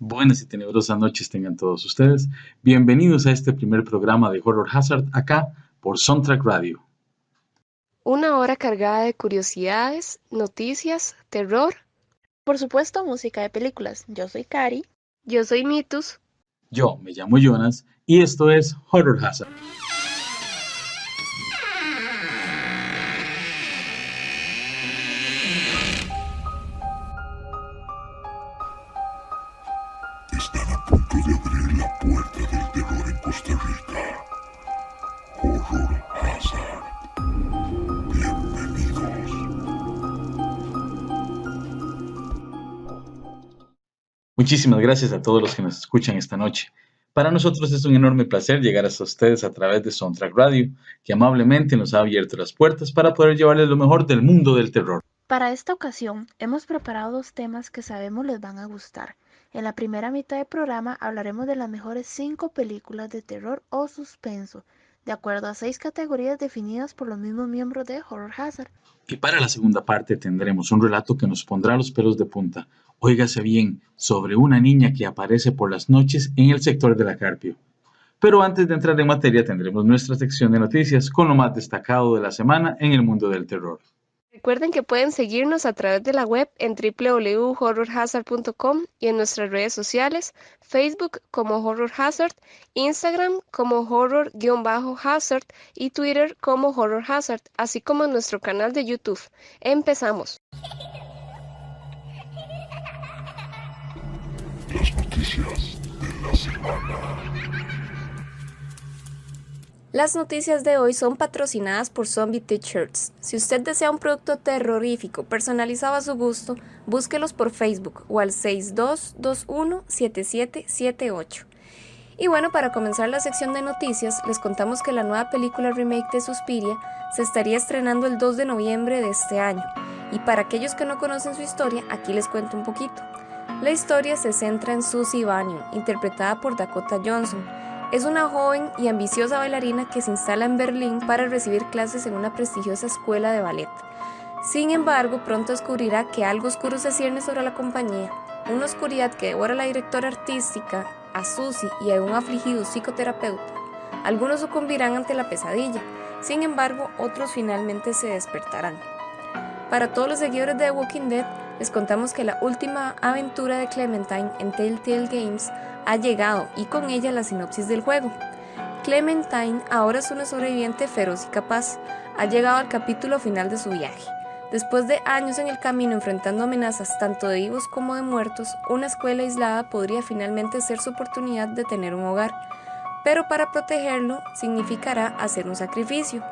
Buenas y tenebrosas noches tengan todos ustedes. Bienvenidos a este primer programa de Horror Hazard acá por Soundtrack Radio. Una hora cargada de curiosidades, noticias, terror. Por supuesto, música de películas. Yo soy Cari. Yo soy Mitus. Yo me llamo Jonas y esto es Horror Hazard. Están a punto de abrir la puerta del terror en Costa Rica. Horror Hazard. Bienvenidos. Muchísimas gracias a todos los que nos escuchan esta noche. Para nosotros es un enorme placer llegar hasta ustedes a través de Soundtrack Radio, que amablemente nos ha abierto las puertas para poder llevarles lo mejor del mundo del terror. Para esta ocasión, hemos preparado dos temas que sabemos les van a gustar. En la primera mitad del programa hablaremos de las mejores 5 películas de terror o suspenso, de acuerdo a 6 categorías definidas por los mismos miembros de Horror Hazard. Y para la segunda parte tendremos un relato que nos pondrá los pelos de punta. Óigase bien, sobre una niña que aparece por las noches en el sector de la Carpio. Pero antes de entrar en materia tendremos nuestra sección de noticias con lo más destacado de la semana en el mundo del terror. Recuerden que pueden seguirnos a través de la web en www.horrorhazard.com y en nuestras redes sociales, Facebook como Horror Hazard, Instagram como Horror-Hazard y Twitter como Horror Hazard, así como en nuestro canal de YouTube. Empezamos. Las noticias de la semana. Las noticias de hoy son patrocinadas por Zombie T-Shirts. Si usted desea un producto terrorífico personalizado a su gusto, búsquelos por Facebook o al 6221-7778. Y bueno, para comenzar la sección de noticias, les contamos que la nueva película remake de Suspiria se estaría estrenando el 2 de noviembre de este año. Y para aquellos que no conocen su historia, aquí les cuento un poquito. La historia se centra en Susie Bannion, interpretada por Dakota Johnson. Es una joven y ambiciosa bailarina que se instala en Berlín para recibir clases en una prestigiosa escuela de ballet. Sin embargo, pronto descubrirá que algo oscuro se cierne sobre la compañía, una oscuridad que devora a la directora artística, a Susie y a un afligido psicoterapeuta. Algunos sucumbirán ante la pesadilla, sin embargo, otros finalmente se despertarán. Para todos los seguidores de The Walking Dead, les contamos que la última aventura de Clementine en Telltale Games ha llegado y con ella la sinopsis del juego. Clementine ahora es una sobreviviente feroz y capaz. Ha llegado al capítulo final de su viaje. Después de años en el camino enfrentando amenazas tanto de vivos como de muertos, una escuela aislada podría finalmente ser su oportunidad de tener un hogar. Pero para protegerlo significará hacer un sacrificio.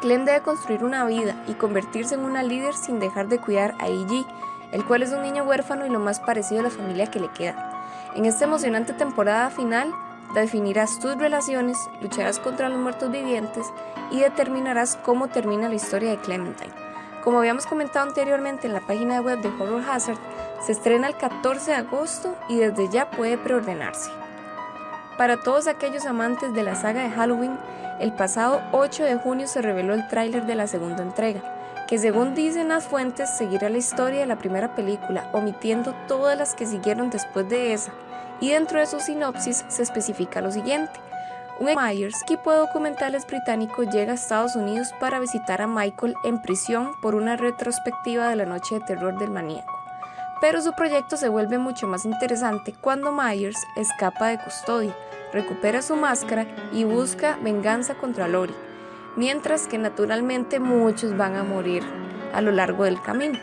Clem debe construir una vida y convertirse en una líder sin dejar de cuidar a E.G., el cual es un niño huérfano y lo más parecido a la familia que le queda. En esta emocionante temporada final, definirás tus relaciones, lucharás contra los muertos vivientes y determinarás cómo termina la historia de Clementine. Como habíamos comentado anteriormente en la página web de Horror Hazard, se estrena el 14 de agosto y desde ya puede preordenarse. Para todos aquellos amantes de la saga de Halloween, el pasado 8 de junio se reveló el tráiler de la segunda entrega, que según dicen las fuentes seguirá la historia de la primera película, omitiendo todas las que siguieron después de esa, y dentro de su sinopsis se especifica lo siguiente. Un Myers, equipo de documentales británico, llega a Estados Unidos para visitar a Michael en prisión por una retrospectiva de la noche de terror del maníaco. Pero su proyecto se vuelve mucho más interesante cuando Myers escapa de custodia, recupera su máscara y busca venganza contra Lori, mientras que naturalmente muchos van a morir a lo largo del camino.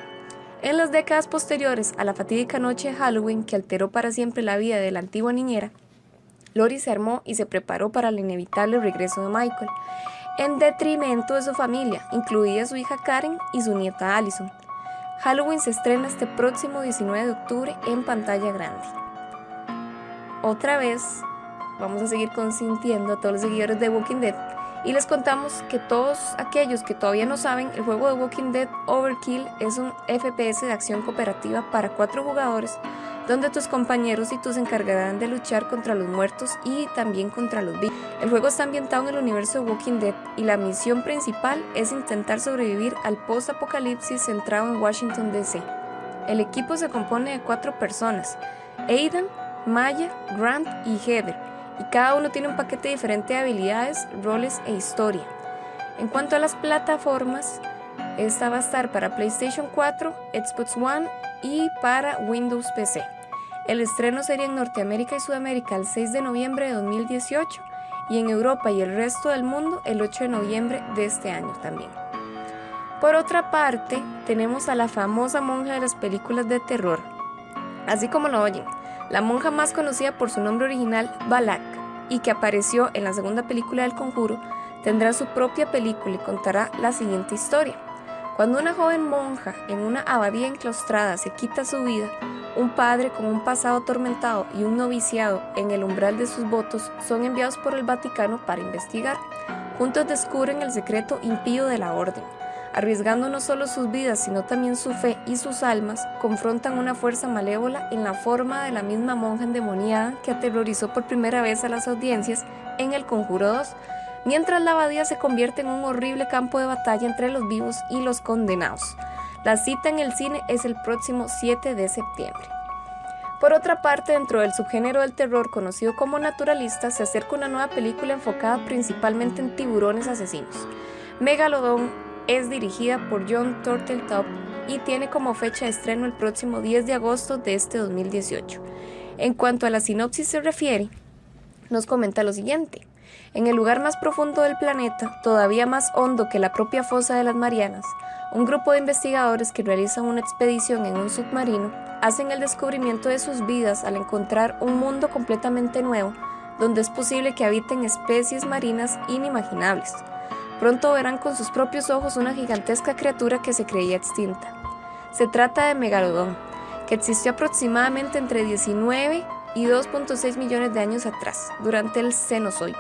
En las décadas posteriores a la fatídica noche de Halloween que alteró para siempre la vida de la antigua niñera, Lori se armó y se preparó para el inevitable regreso de Michael, en detrimento de su familia, incluida su hija Karen y su nieta Allison. Halloween se estrena este próximo 19 de octubre en pantalla grande. Otra vez, vamos a seguir consintiendo a todos los seguidores de Walking Dead y les contamos que todos aquellos que todavía no saben, el juego de Walking Dead Overkill es un FPS de acción cooperativa para 4 jugadores, donde tus compañeros y tú se encargarán de luchar contra los muertos y también contra los vivos. El juego está ambientado en el universo de Walking Dead y la misión principal es intentar sobrevivir al post-apocalipsis centrado en Washington DC. El equipo se compone de 4 personas: Aidan, Maya, Grant y Heather, y cada uno tiene un paquete diferente de habilidades, roles e historia. En cuanto a las plataformas, esta va a estar para PlayStation 4, Xbox One y para Windows PC. El estreno sería en Norteamérica y Sudamérica el 6 de noviembre de 2018 y en Europa y el resto del mundo el 8 de noviembre de este año también. Por otra parte, tenemos a la famosa monja de las películas de terror. Así como lo oyen, la monja más conocida por su nombre original, Valak, y que apareció en la segunda película del Conjuro, tendrá su propia película y contará la siguiente historia. Cuando una joven monja en una abadía enclaustrada se quita su vida, un padre con un pasado atormentado y un noviciado en el umbral de sus votos son enviados por el Vaticano para investigar. Juntos descubren el secreto impío de la orden. Arriesgando no solo sus vidas, sino también su fe y sus almas, confrontan una fuerza malévola en la forma de la misma monja endemoniada que aterrorizó por primera vez a las audiencias en El Conjuro 2, mientras la abadía se convierte en un horrible campo de batalla entre los vivos y los condenados. La cita en el cine es el próximo 7 de septiembre. Por otra parte, dentro del subgénero del terror conocido como naturalista, se acerca una nueva película enfocada principalmente en tiburones asesinos. Megalodon es dirigida por John Turteltaub y tiene como fecha de estreno el próximo 10 de agosto de este 2018. En cuanto a la sinopsis se refiere, nos comenta lo siguiente. En el lugar más profundo del planeta, todavía más hondo que la propia fosa de las Marianas, un grupo de investigadores que realizan una expedición en un submarino hacen el descubrimiento de sus vidas al encontrar un mundo completamente nuevo, donde es posible que habiten especies marinas inimaginables. Pronto verán con sus propios ojos una gigantesca criatura que se creía extinta. Se trata de Megalodón, que existió aproximadamente entre 19 y 2.6 millones de años atrás, durante el Cenozoico.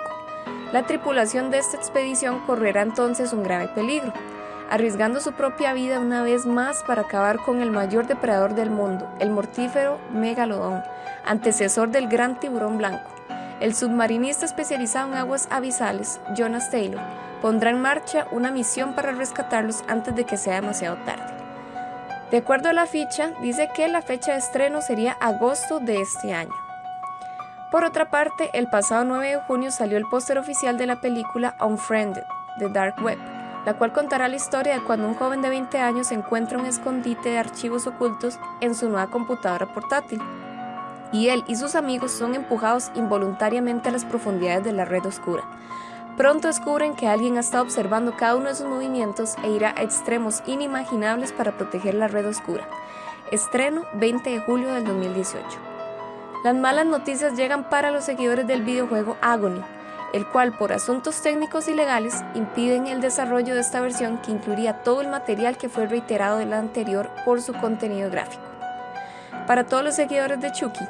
La tripulación de esta expedición correrá entonces un grave peligro, arriesgando su propia vida una vez más para acabar con el mayor depredador del mundo, el mortífero Megalodón, antecesor del gran tiburón blanco. El submarinista especializado en aguas abisales, Jonas Taylor, pondrá en marcha una misión para rescatarlos antes de que sea demasiado tarde. De acuerdo a la ficha, dice que la fecha de estreno sería agosto de este año. Por otra parte, el pasado 9 de junio salió el póster oficial de la película Unfriended, The Dark Web, la cual contará la historia de cuando un joven de 20 años encuentra un escondite de archivos ocultos en su nueva computadora portátil, y él y sus amigos son empujados involuntariamente a las profundidades de la red oscura. Pronto descubren que alguien ha estado observando cada uno de sus movimientos e irá a extremos inimaginables para proteger la red oscura. Estreno 20 de julio del 2018. Las malas noticias llegan para los seguidores del videojuego Agony, el cual por asuntos técnicos y legales impiden el desarrollo de esta versión que incluiría todo el material que fue reiterado de la anterior por su contenido gráfico. Para todos los seguidores de Chucky,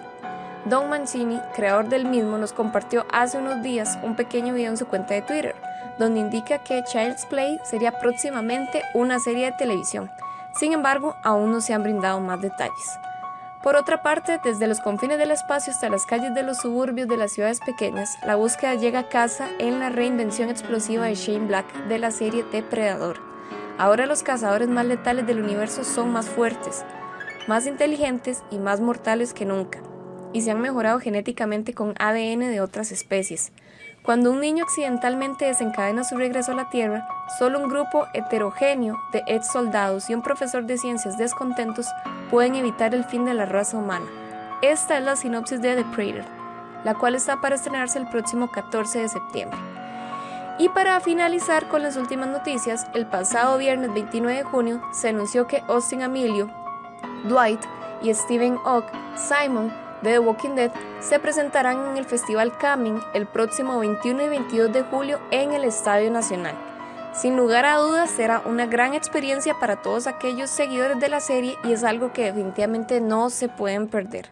Don Mancini, creador del mismo, nos compartió hace unos días un pequeño video en su cuenta de Twitter, donde indica que Child's Play sería próximamente una serie de televisión. Sin embargo, aún no se han brindado más detalles. Por otra parte, desde los confines del espacio hasta las calles de los suburbios de las ciudades pequeñas, la búsqueda llega a casa en la reinvención explosiva de Shane Black de la serie Depredador. Ahora los cazadores más letales del universo son más fuertes, más inteligentes y más mortales que nunca, y se han mejorado genéticamente con ADN de otras especies. Cuando un niño accidentalmente desencadena su regreso a la Tierra, solo un grupo heterogéneo de ex soldados y un profesor de ciencias descontentos pueden evitar el fin de la raza humana. Esta es la sinopsis de The Predator, la cual está para estrenarse el próximo 14 de septiembre. Y para finalizar con las últimas noticias, el pasado viernes 29 de junio se anunció que Austin Amelio, Dwight y Stephen Ogg, Simon, de The Walking Dead, se presentarán en el Festival Coming el próximo 21 y 22 de julio en el Estadio Nacional. Sin lugar a dudas será una gran experiencia para todos aquellos seguidores de la serie y es algo que definitivamente no se pueden perder.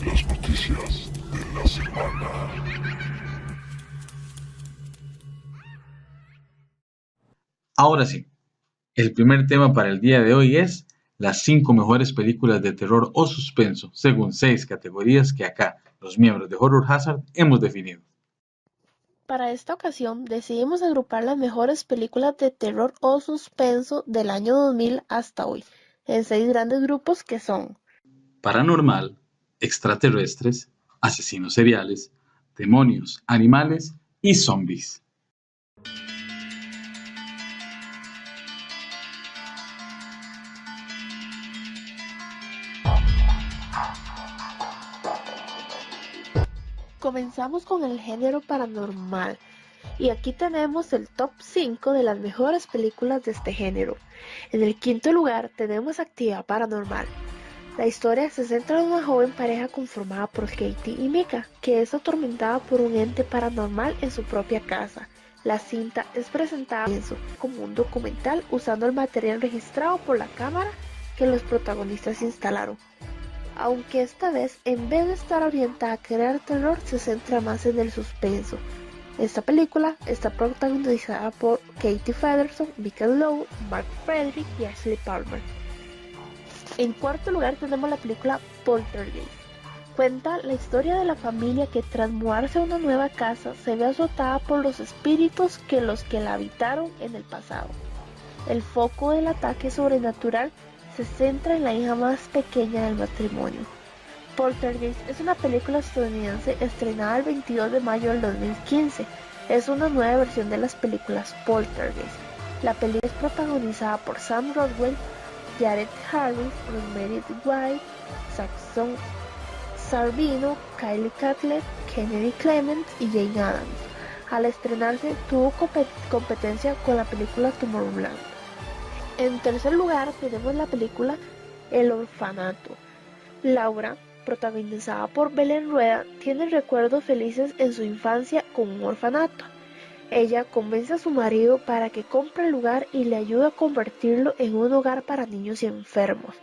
Las noticias de la semana. Ahora sí, el primer tema para el día de hoy es las 5 mejores películas de terror o suspenso, según 6 categorías que acá, los miembros de Horror Hazard, hemos definido. Para esta ocasión decidimos agrupar las mejores películas de terror o suspenso del año 2000 hasta hoy, en 6 grandes grupos que son Paranormal, extraterrestres, asesinos seriales, demonios, animales y zombies. Comenzamos con el género paranormal y aquí tenemos el top 5 de las mejores películas de este género. En el quinto lugar tenemos Actividad Paranormal. La historia se centra en una joven pareja conformada por Katie y Micah, que es atormentada por un ente paranormal en su propia casa. La cinta es presentada como un documental usando el material registrado por la cámara que los protagonistas instalaron. Aunque esta vez, en vez de estar orientada a crear terror, se centra más en el suspenso. Esta película está protagonizada por Katie Featherston, Micah Lowe, Mark Frederick y Ashley Palmer. En cuarto lugar tenemos la película Poltergeist. Cuenta la historia de la familia que tras mudarse a una nueva casa se ve azotada por los espíritus que la habitaron en el pasado. El foco del ataque sobrenatural se centra en la hija más pequeña del matrimonio. Poltergeist es una película estadounidense estrenada el 22 de mayo del 2015. Es una nueva versión de las películas Poltergeist. La película es protagonizada por Sam Rockwell, Jared Harris, Rosemary White, Saxon Sarbino, Kylie Catlett, Kennedy Clement y Jane Adams. Al estrenarse tuvo competencia con la película Tomorrowland. En tercer lugar tenemos la película El Orfanato. Laura, protagonizada por Belén Rueda, tiene recuerdos felices en su infancia con un orfanato. Ella convence a su marido para que compre el lugar y le ayuda a convertirlo en un hogar para niños y enfermos.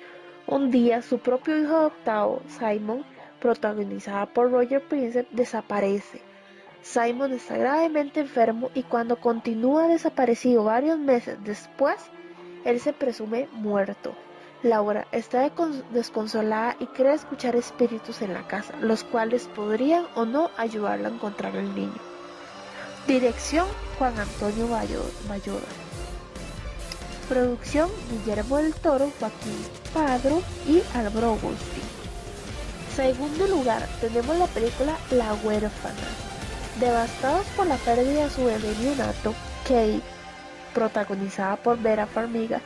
Un día su propio hijo adoptado, Simon, protagonizada por Roger Prince, desaparece. Simon está gravemente enfermo y cuando continúa desaparecido varios meses después, él se presume muerto. Laura está desconsolada y cree escuchar espíritus en la casa, los cuales podrían o no ayudarla a encontrar al niño. Dirección: Juan Antonio Bayona. Producción: Guillermo del Toro, Joaquín Padro y Álvaro Agustín. Segundo lugar, tenemos la película La Huérfana. Devastados por la pérdida de su bebé neonato, Kate, protagonizada por Vera Farmiga,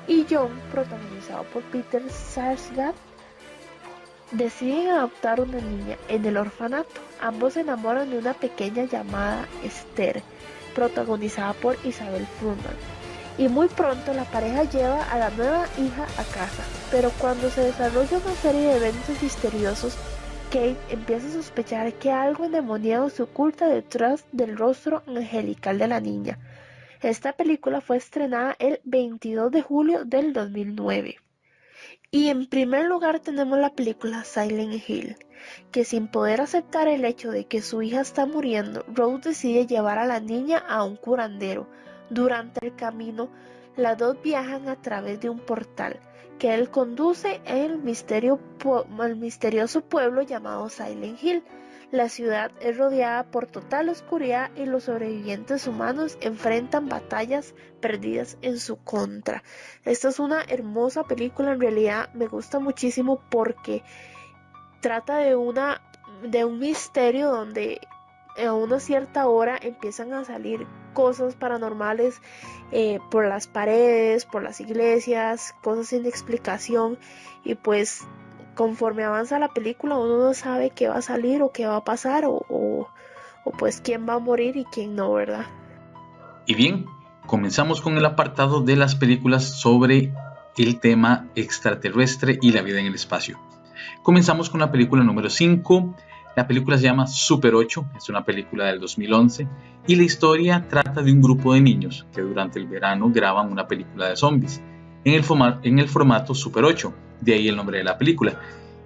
y John, protagonizado por Peter Sarsgaard, deciden adoptar una niña en el orfanato. Ambos se enamoran de una pequeña llamada Esther, protagonizada por Isabel Fuhrman, y muy pronto la pareja lleva a la nueva hija a casa. Pero cuando se desarrolla una serie de eventos misteriosos, Kate empieza a sospechar que algo endemoniado se oculta detrás del rostro angelical de la niña. Esta película fue estrenada el 22 de julio del 2009. Y en primer lugar tenemos la película Silent Hill, que sin poder aceptar el hecho de que su hija está muriendo, Rose decide llevar a la niña a un curandero. Durante el camino, las dos viajan a través de un portal que él conduce al misterioso pueblo llamado Silent Hill. La ciudad es rodeada por total oscuridad y los sobrevivientes humanos enfrentan batallas perdidas en su contra. Esta es una hermosa película, en realidad me gusta muchísimo porque trata de un misterio donde a una cierta hora empiezan a salir cosas paranormales por las paredes, por las iglesias, cosas sin explicación, y pues conforme avanza la película uno no sabe qué va a salir o qué va a pasar o pues quién va a morir y quién no, ¿verdad? Y bien, comenzamos con el apartado de las películas sobre el tema extraterrestre y la vida en el espacio. Comenzamos con la película número 5. La película se llama Super 8, es una película del 2011 y la historia trata de un grupo de niños que durante el verano graban una película de zombies en el formato Super 8, de ahí el nombre de la película,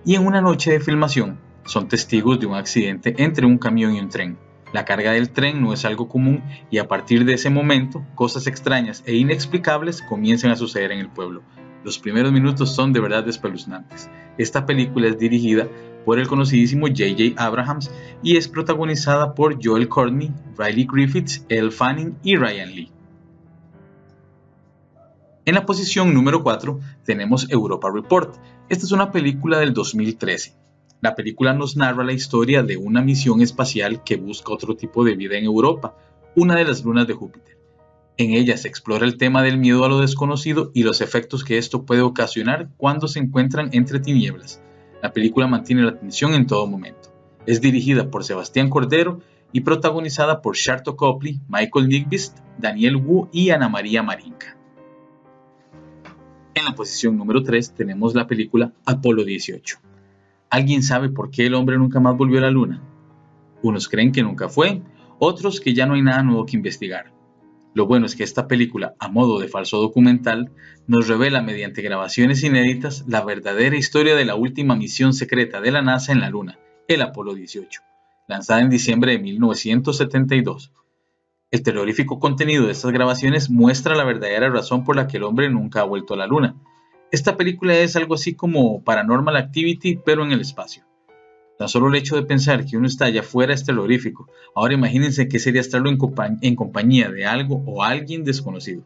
y en una noche de filmación son testigos de un accidente entre un camión y un tren. La carga del tren no es algo común y a partir de ese momento cosas extrañas e inexplicables comienzan a suceder en el pueblo. Los primeros minutos son de verdad espeluznantes. Esta película es dirigida por el conocidísimo J.J. Abrams y es protagonizada por Joel Courtney, Riley Griffiths, Elle Fanning y Ryan Lee. En la posición número 4 tenemos Europa Report. Esta es una película del 2013. La película nos narra la historia de una misión espacial que busca otro tipo de vida en Europa, una de las lunas de Júpiter. En ella se explora el tema del miedo a lo desconocido y los efectos que esto puede ocasionar cuando se encuentran entre tinieblas. La película mantiene la atención en todo momento. Es dirigida por Sebastián Cordero y protagonizada por Sharlto Copley, Michael Nyqvist, Daniel Wu y Ana María Marinka. En la posición número 3 tenemos la película Apolo 18. ¿Alguien sabe por qué el hombre nunca más volvió a la luna? Unos creen que nunca fue, otros que ya no hay nada nuevo que investigar. Lo bueno es que esta película, a modo de falso documental, nos revela mediante grabaciones inéditas la verdadera historia de la última misión secreta de la NASA en la Luna, el Apolo 18, lanzada en diciembre de 1972. El terrorífico contenido de estas grabaciones muestra la verdadera razón por la que el hombre nunca ha vuelto a la Luna. Esta película es algo así como Paranormal Activity, pero en el espacio. Tan solo el hecho de pensar que uno está allá afuera es terrorífico. Ahora imagínense qué sería estarlo en compañía de algo o alguien desconocido.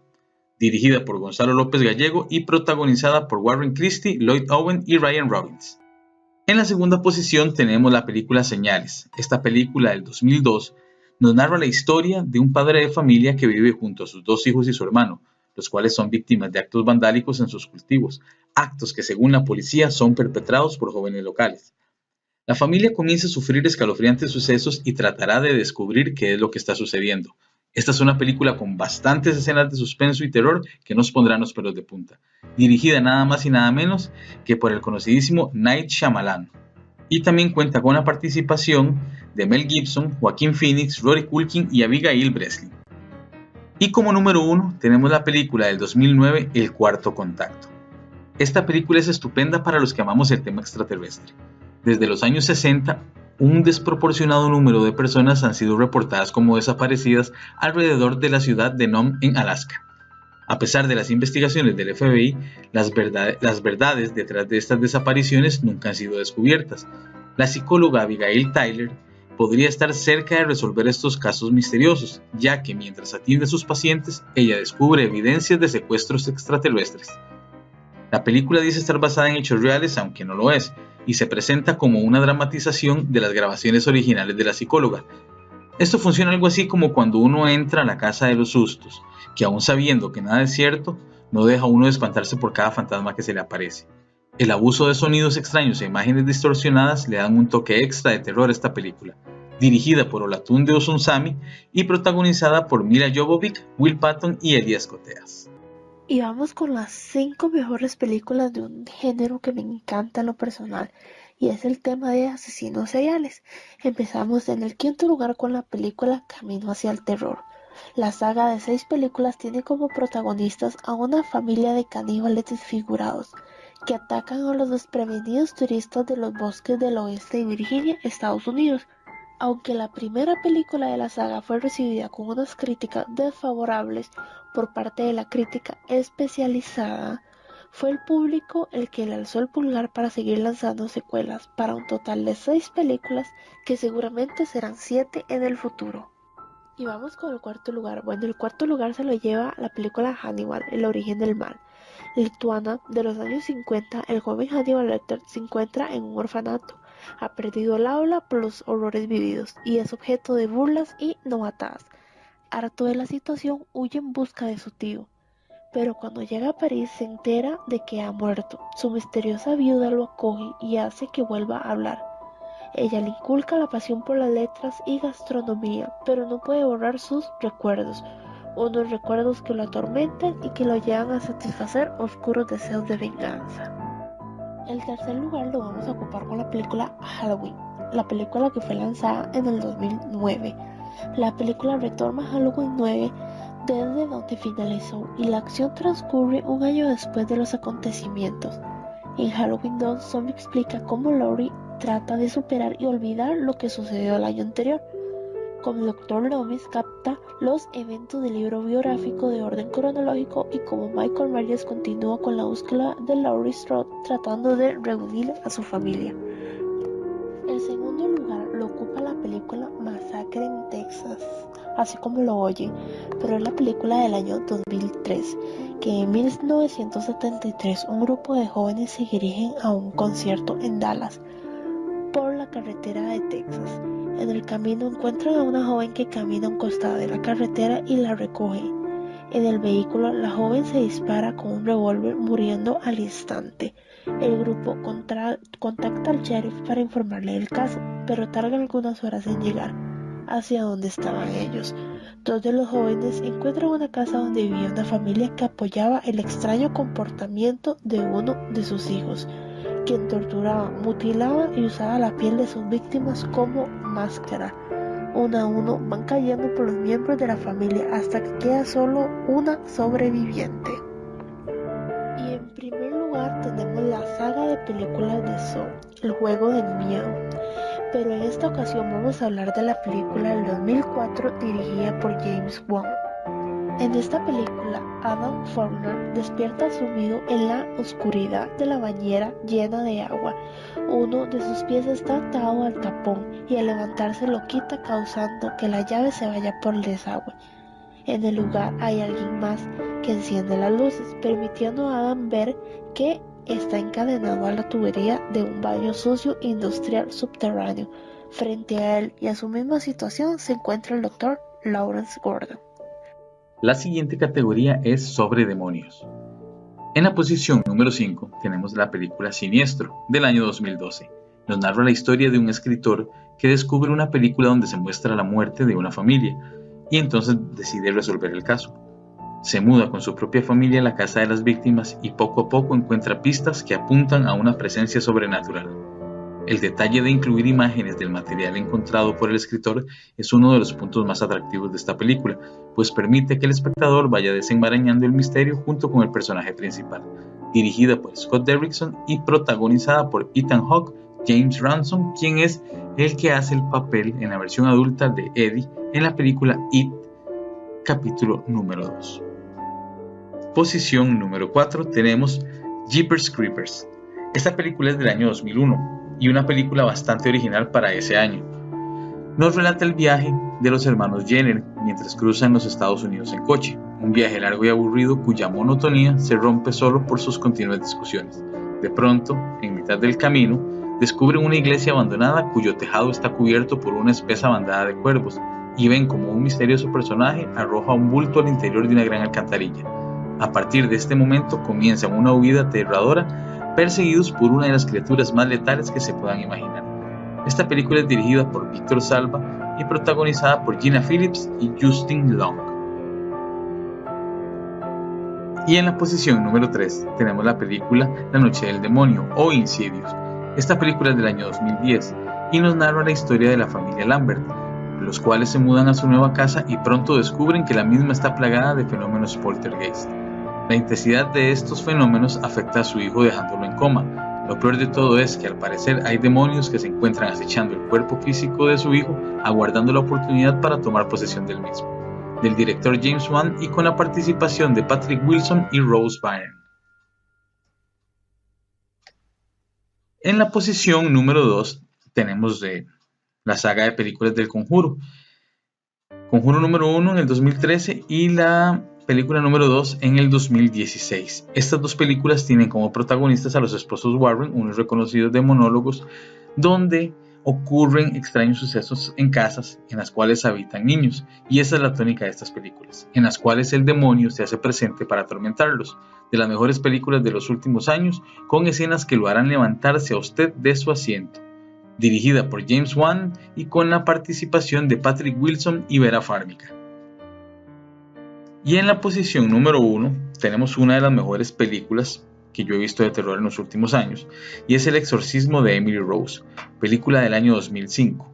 Dirigida por Gonzalo López Gallego y protagonizada por Warren Christie, Lloyd Owen y Ryan Robbins. En la segunda posición tenemos la película Señales. Esta película del 2002 nos narra la historia de un padre de familia que vive junto a sus 2 hijos y su hermano, los cuales son víctimas de actos vandálicos en sus cultivos, actos que según la policía son perpetrados por jóvenes locales. La familia comienza a sufrir escalofriantes sucesos y tratará de descubrir qué es lo que está sucediendo. Esta es una película con bastantes escenas de suspenso y terror que nos pondrán los pelos de punta, dirigida nada más y nada menos que por el conocidísimo Night Shyamalan. Y también cuenta con la participación de Mel Gibson, Joaquin Phoenix, Rory Culkin y Abigail Breslin. Y como número 1 tenemos la película del 2009, El Cuarto Contacto. Esta película es estupenda para los que amamos el tema extraterrestre. Desde los años 60, un desproporcionado número de personas han sido reportadas como desaparecidas alrededor de la ciudad de Nome en Alaska. A pesar de las investigaciones del FBI, las verdades detrás de estas desapariciones nunca han sido descubiertas. La psicóloga Abigail Tyler podría estar cerca de resolver estos casos misteriosos, ya que mientras atiende a sus pacientes, ella descubre evidencias de secuestros extraterrestres. La película dice estar basada en hechos reales, aunque no lo es, y se presenta como una dramatización de las grabaciones originales de la psicóloga. Esto funciona algo así como cuando uno entra a la casa de los sustos, que aún sabiendo que nada es cierto, no deja a uno de espantarse por cada fantasma que se le aparece. El abuso de sonidos extraños e imágenes distorsionadas le dan un toque extra de terror a esta película, dirigida por Olatunde Osunsami y protagonizada por Milla Jovovich, Will Patton y Elias Koteas. Y vamos con las 5 mejores películas de un género que me encanta en lo personal, y es el tema de asesinos seriales. Empezamos en el 5º lugar con la película Camino hacia el terror. La saga de 6 películas tiene como protagonistas a una familia de caníbales desfigurados que atacan a los desprevenidos turistas de los bosques del oeste de Virginia, Estados Unidos. Aunque la primera película de la saga fue recibida con unas críticas desfavorables por parte de la crítica especializada, fue el público el que le alzó el pulgar para seguir lanzando secuelas para un total de 6 películas que seguramente serán 7 en el futuro. Y vamos con el 4º lugar. Bueno, el 4º lugar se lo lleva la película Hannibal, El origen del mal. Lituana, de los años 50, el joven Hannibal Lecter se encuentra en un orfanato. Ha perdido el aula por los horrores vividos y es objeto de burlas y novatadas. Harto de la situación, huye en busca de su tío. Pero cuando llega a París se entera de que ha muerto. Su misteriosa viuda lo acoge y hace que vuelva a hablar. Ella le inculca la pasión por las letras y gastronomía, pero no puede borrar sus recuerdos. Unos recuerdos que lo atormentan y que lo llevan a satisfacer oscuros deseos de venganza. El 3er lugar lo vamos a ocupar con la película Halloween, la película que fue lanzada en el 2009. La película retoma Halloween 9 desde donde finalizó y la acción transcurre un año después de los acontecimientos. En Halloween 2, Zombie explica cómo Laurie trata de superar y olvidar lo que sucedió el año anterior. Como el Dr. Loomis capta los eventos del libro biográfico de orden cronológico y como Michael Myers continúa con la búsqueda de Laurie Strode tratando de reunir a su familia. El segundo lugar lo ocupa la película Masacre en Texas, así como lo oyen, pero es la película del año 2003, que en 1973 un grupo de jóvenes se dirigen a un concierto en Dallas por la carretera de Texas. En el camino encuentran a una joven que camina a un costado de la carretera y la recoge. En el vehículo, la joven se dispara con un revólver, muriendo al instante. El grupo contacta al sheriff para informarle del caso, pero tarda algunas horas en llegar hacia donde estaban ellos. Dos de los jóvenes encuentran una casa donde vivía una familia que apoyaba el extraño comportamiento de uno de sus hijos, quien torturaba, mutilaba y usaba la piel de sus víctimas como máscara. Uno a uno van cayendo por los miembros de la familia hasta que queda solo una sobreviviente. Y en primer lugar tenemos la saga de películas de Saw, el juego del miedo. Pero en esta ocasión vamos a hablar de la película del 2004 dirigida por James Wan. En esta película, Adam Faulkner despierta sumido en la oscuridad de la bañera llena de agua. Uno de sus pies está atado al tapón y al levantarse lo quita, causando que la llave se vaya por el desagüe. En el lugar hay alguien más que enciende las luces, permitiendo a Adam ver que está encadenado a la tubería de un baño sucio industrial subterráneo. Frente a él y a su misma situación se encuentra el Dr. Lawrence Gordon. La siguiente categoría es sobre demonios. En la posición número 5 tenemos la película Siniestro, del año 2012. Nos narra la historia de un escritor que descubre una película donde se muestra la muerte de una familia y entonces decide resolver el caso. Se muda con su propia familia a la casa de las víctimas y poco a poco encuentra pistas que apuntan a una presencia sobrenatural. El detalle de incluir imágenes del material encontrado por el escritor es uno de los puntos más atractivos de esta película, pues permite que el espectador vaya desenmarañando el misterio junto con el personaje principal. Dirigida por Scott Derrickson y protagonizada por Ethan Hawke, James Ransome, quien es el que hace el papel en la versión adulta de Eddie en la película It, capítulo número 2. Posición número 4 tenemos Jeepers Creepers. Esta película es del año 2001 y una película bastante original para ese año. Nos relata el viaje de los hermanos Jenner mientras cruzan los Estados Unidos en coche, un viaje largo y aburrido cuya monotonía se rompe solo por sus continuas discusiones. De pronto, en mitad del camino, descubren una iglesia abandonada cuyo tejado está cubierto por una espesa bandada de cuervos y ven como un misterioso personaje arroja un bulto al interior de una gran alcantarilla. A partir de este momento comienzan una huida aterradora, perseguidos por una de las criaturas más letales que se puedan imaginar. Esta película es dirigida por Víctor Salva y protagonizada por Gina Phillips y Justin Long. Y en la posición número 3 tenemos la película La Noche del Demonio o Insidious. Esta película es del año 2010 y nos narra la historia de la familia Lambert, los cuales se mudan a su nueva casa y pronto descubren que la misma está plagada de fenómenos poltergeist. La intensidad de estos fenómenos afecta a su hijo dejándolo en coma. Lo peor de todo es que al parecer hay demonios que se encuentran acechando el cuerpo físico de su hijo, aguardando la oportunidad para tomar posesión del mismo. Del director James Wan y con la participación de Patrick Wilson y Rose Byrne. En la posición número 2 tenemos la saga de películas del Conjuro. Conjuro número 1 en el 2013 y la película número 2 en el 2016. Estas dos películas tienen como protagonistas a los esposos Warren, unos reconocidos demonólogos, donde ocurren extraños sucesos en casas en las cuales habitan niños, y esa es la tónica de estas películas, en las cuales el demonio se hace presente para atormentarlos. De las mejores películas de los últimos años, con escenas que lo harán levantarse a usted de su asiento. Dirigida por James Wan y con la participación de Patrick Wilson y Vera Farmiga. Y en la posición número 1 tenemos una de las mejores películas que yo he visto de terror en los últimos años, y es El exorcismo de Emily Rose, película del año 2005.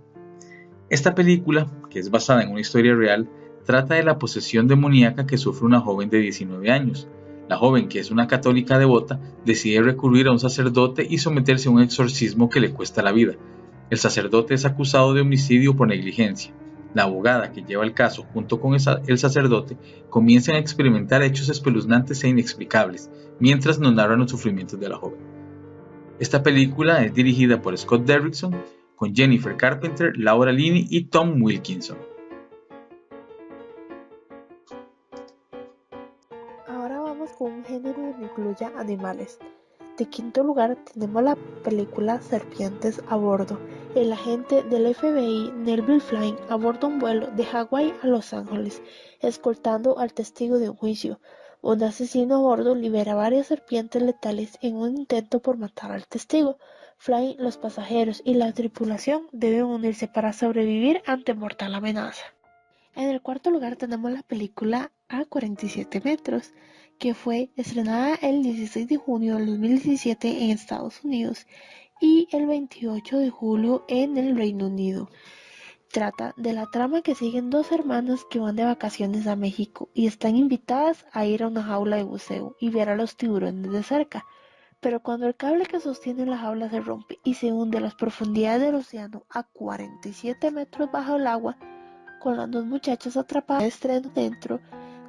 Esta película, que es basada en una historia real, trata de la posesión demoníaca que sufre una joven de 19 años. La joven, que es una católica devota, decide recurrir a un sacerdote y someterse a un exorcismo que le cuesta la vida. El sacerdote es acusado de homicidio por negligencia. La abogada que lleva el caso junto con el sacerdote comienzan a experimentar hechos espeluznantes e inexplicables, mientras nos narran los sufrimientos de la joven. Esta película es dirigida por Scott Derrickson, con Jennifer Carpenter, Laura Linney y Tom Wilkinson. Ahora vamos con un género que incluya animales. De quinto lugar tenemos la película Serpientes a bordo. El agente del FBI Neville Flynn aborda un vuelo de Hawái a Los Ángeles, escoltando al testigo de un juicio. Un asesino a bordo libera varias serpientes letales en un intento por matar al testigo. Flynn, los pasajeros y la tripulación deben unirse para sobrevivir ante mortal amenaza. En el cuarto lugar tenemos la película A 47 metros, que fue estrenada el 16 de junio del 2017 en Estados Unidos y el 28 de julio en el Reino Unido. Trata de la trama que siguen dos hermanas que van de vacaciones a México y están invitadas a ir a una jaula de buceo y ver a los tiburones de cerca. Pero cuando el cable que sostiene la jaula se rompe y se hunde a las profundidades del océano a 47 metros bajo el agua, con las dos muchachas atrapadas dentro,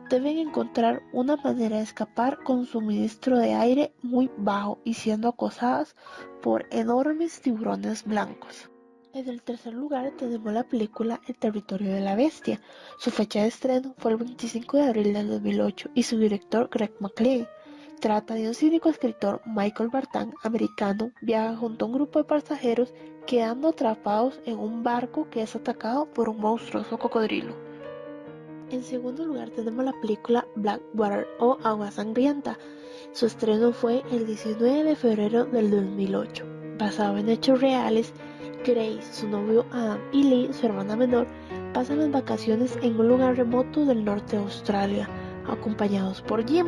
deben encontrar una manera de escapar con suministro de aire muy bajo y siendo acosadas por enormes tiburones blancos. En el tercer lugar tenemos la película El territorio de la bestia. Su fecha de estreno fue el 25 de abril del 2008 y su director Greg McLean. Trata de un cínico escritor, Michael Bartan, americano, viaja junto a un grupo de pasajeros quedando atrapados en un barco que es atacado por un monstruoso cocodrilo. En segundo lugar tenemos la película Blackwater o Agua Sangrienta. Su estreno fue el 19 de febrero del 2008. Basado en hechos reales, Grace, su novio Adam y Lee, su hermana menor, pasan las vacaciones en un lugar remoto del norte de Australia, acompañados por Jim,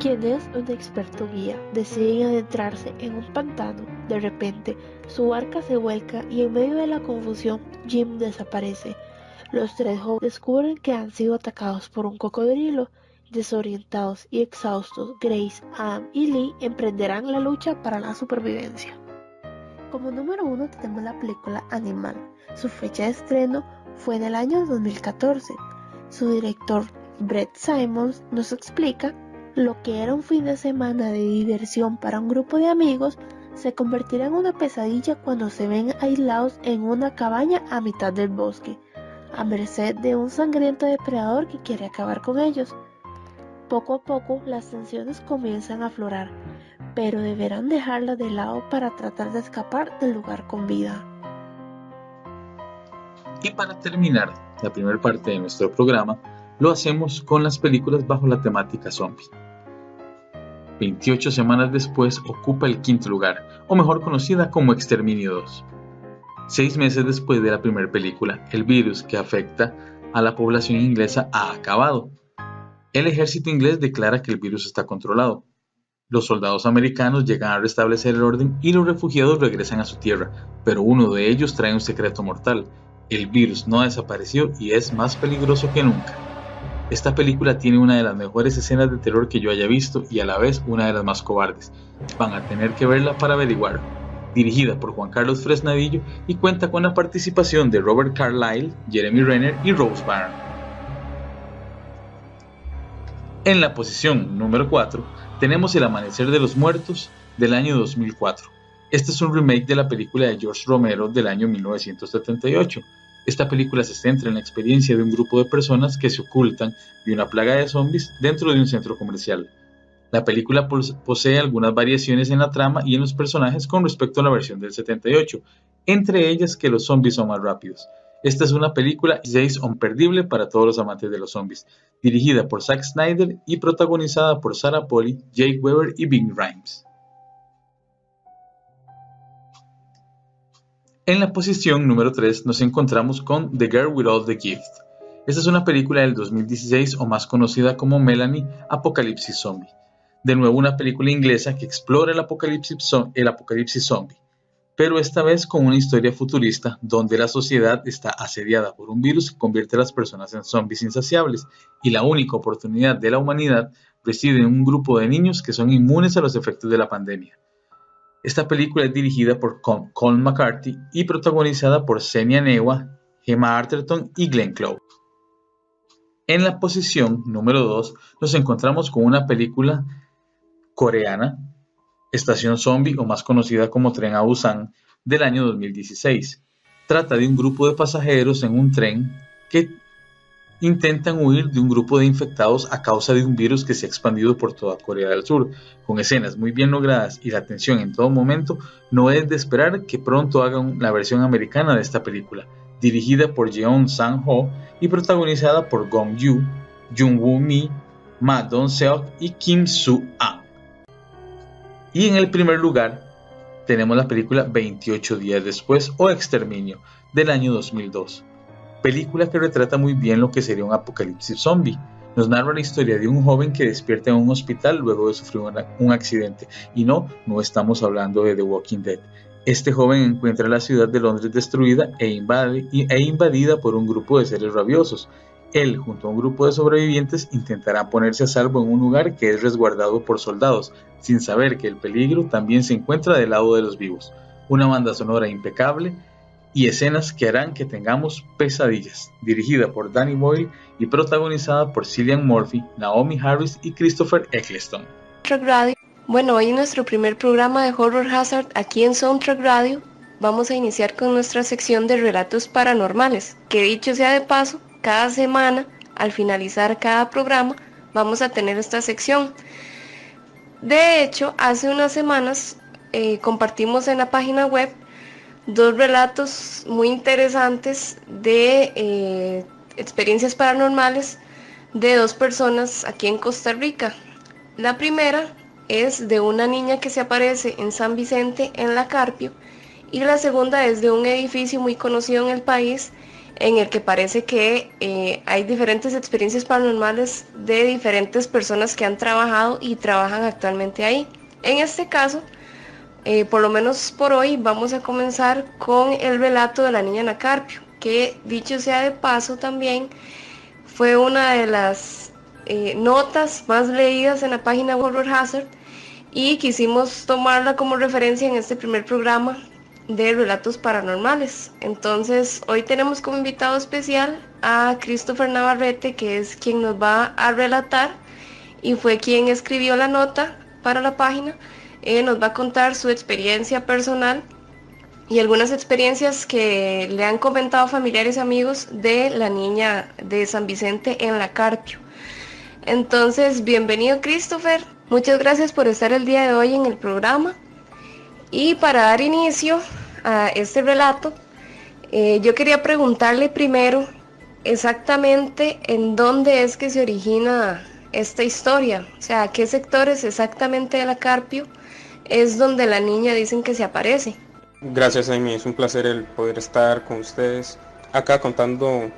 quien es un experto guía. Deciden adentrarse en un pantano. De repente, su barca se vuelca y en medio de la confusión, Jim desaparece. Los tres jóvenes descubren que han sido atacados por un cocodrilo. Desorientados y exhaustos, Grace, Adam y Lee emprenderán la lucha para la supervivencia. Como número 1 tenemos la película Animal. Su fecha de estreno fue en el año 2014. Su director, Brett Simons, nos explica lo que era un fin de semana de diversión para un grupo de amigos se convertirá en una pesadilla cuando se ven aislados en una cabaña a mitad del bosque, a merced de un sangriento depredador que quiere acabar con ellos. Poco a poco las tensiones comienzan a aflorar, pero deberán dejarlas de lado para tratar de escapar del lugar con vida. Y para terminar la primera parte de nuestro programa, lo hacemos con las películas bajo la temática zombie. 28 semanas después ocupa el quinto lugar, o mejor conocida como Exterminio 2. 6 meses después de la primera película, el virus que afecta a la población inglesa ha acabado. El ejército inglés declara que el virus está controlado. Los soldados americanos llegan a restablecer el orden y los refugiados regresan a su tierra, pero uno de ellos trae un secreto mortal. El virus no ha desaparecido y es más peligroso que nunca. Esta película tiene una de las mejores escenas de terror que yo haya visto y a la vez una de las más cobardes. Van a tener que verla para averiguarlo. Dirigida por Juan Carlos Fresnadillo y cuenta con la participación de Robert Carlyle, Jeremy Renner y Rose Byrne. En la posición número 4 tenemos El Amanecer de los Muertos del año 2004. Este es un remake de la película de George Romero del año 1978. Esta película se centra en la experiencia de un grupo de personas que se ocultan de una plaga de zombies dentro de un centro comercial. La película posee algunas variaciones en la trama y en los personajes con respecto a la versión del 78, entre ellas que los zombies son más rápidos. Esta es una película 16 imperdible para todos los amantes de los zombies, dirigida por Zack Snyder y protagonizada por Sarah Polley, Jake Weber y Ving Rhames. En la posición número 3 nos encontramos con The Girl with All the Gift. Esta es una película del 2016 o más conocida como Melanie, Apocalipsis Zombie. De nuevo una película inglesa que explora el apocalipsis zombie, pero esta vez con una historia futurista donde la sociedad está asediada por un virus que convierte a las personas en zombies insaciables y la única oportunidad de la humanidad reside en un grupo de niños que son inmunes a los efectos de la pandemia. Esta película es dirigida por Colm McCarthy y protagonizada por Senia Newa, Gemma Arterton y Glenn Close. En la posición número 2 nos encontramos con una película coreana Estación Zombie, o más conocida como Tren a Busan, del año 2016. Trata de un grupo de pasajeros en un tren que intentan huir de un grupo de infectados a causa de un virus que se ha expandido por toda Corea del Sur. Con escenas muy bien logradas y la tensión en todo momento, no es de esperar que pronto hagan la versión americana de esta película, dirigida por Jeon Sang-ho y protagonizada por Gong Yoo, Jung Woo-mi, Ma Dong-seok y Kim Soo-an. Y en el primer lugar tenemos la película 28 días después, o Exterminio, del año 2002. Película que retrata muy bien lo que sería un apocalipsis zombie. Nos narra la historia de un joven que despierta en un hospital luego de sufrir un accidente. Y no estamos hablando de The Walking Dead. Este joven encuentra la ciudad de Londres destruida e invadida por un grupo de seres rabiosos. Él, junto a un grupo de sobrevivientes, intentará ponerse a salvo en un lugar que es resguardado por soldados, sin saber que el peligro también se encuentra del lado de los vivos. Una banda sonora impecable y escenas que harán que tengamos pesadillas, dirigida por Danny Boyle y protagonizada por Cillian Murphy, Naomi Harris y Christopher Eccleston. Soundtrack Radio. Bueno, hoy en nuestro primer programa de Horror Hazard aquí en Soundtrack Radio vamos a iniciar con nuestra sección de relatos paranormales, que dicho sea de paso, cada semana, al finalizar cada programa, vamos a tener esta sección. De hecho, hace unas semanas compartimos en la página web 2 relatos muy interesantes de experiencias paranormales de 2 personas aquí en Costa Rica. La primera es de una niña que se aparece en San Vicente, en La Carpio, y la segunda es de un edificio muy conocido en el país, en el que parece que hay diferentes experiencias paranormales de diferentes personas que han trabajado y trabajan actualmente ahí. En este caso, por lo menos por hoy, vamos a comenzar con el relato de la niña Ana Carpio, que dicho sea de paso también, fue una de las notas más leídas en la página Horror Hazard y quisimos tomarla como referencia en este primer programa de relatos paranormales. Entonces hoy tenemos como invitado especial a Christopher Navarrete, que es quien nos va a relatar y fue quien escribió la nota para la página. Nos va a contar su experiencia personal y algunas experiencias que le han comentado familiares y amigos de la niña de San Vicente en La Carpio. Entonces, bienvenido Christopher, muchas gracias por estar el día de hoy en el programa. Y para dar inicio a este relato, yo quería preguntarle primero exactamente en dónde es que se origina esta historia, o sea, qué sectores exactamente de La Carpio es donde la niña dicen que se aparece. Gracias, Amy, es un placer el poder estar con ustedes acá contando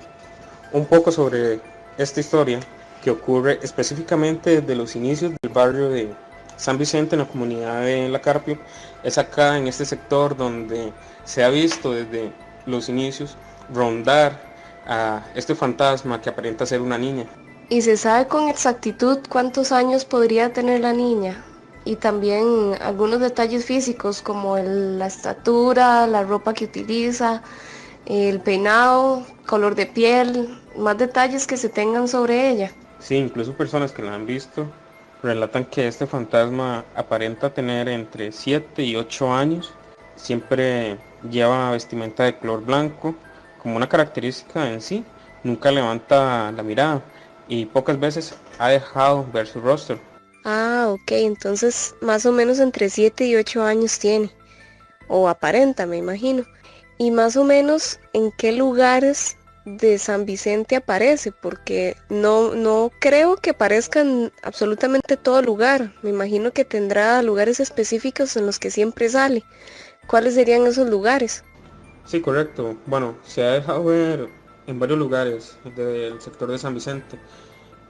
un poco sobre esta historia que ocurre específicamente desde los inicios del barrio de San Vicente, en la comunidad de La Carpio. Es acá en este sector donde se ha visto desde los inicios rondar a este fantasma que aparenta ser una niña. ¿Y se sabe con exactitud cuántos años podría tener la niña? Y también algunos detalles físicos como la estatura, la ropa que utiliza, el peinado, color de piel, más detalles que se tengan sobre ella. Sí, incluso personas que la han visto relatan que este fantasma aparenta tener entre 7 y 8 años. Siempre lleva vestimenta de color blanco como una característica en sí. Nunca levanta la mirada y pocas veces ha dejado ver su rostro. Ah, ok, entonces más o menos entre 7 y 8 años tiene, o aparenta, me imagino. Y más o menos en qué lugares de San Vicente aparece, porque no creo que aparezca en absolutamente todo lugar. Me imagino que tendrá lugares específicos en los que siempre sale. ¿Cuáles serían esos lugares? Sí, correcto. Bueno, se ha dejado ver en varios lugares del sector de San Vicente.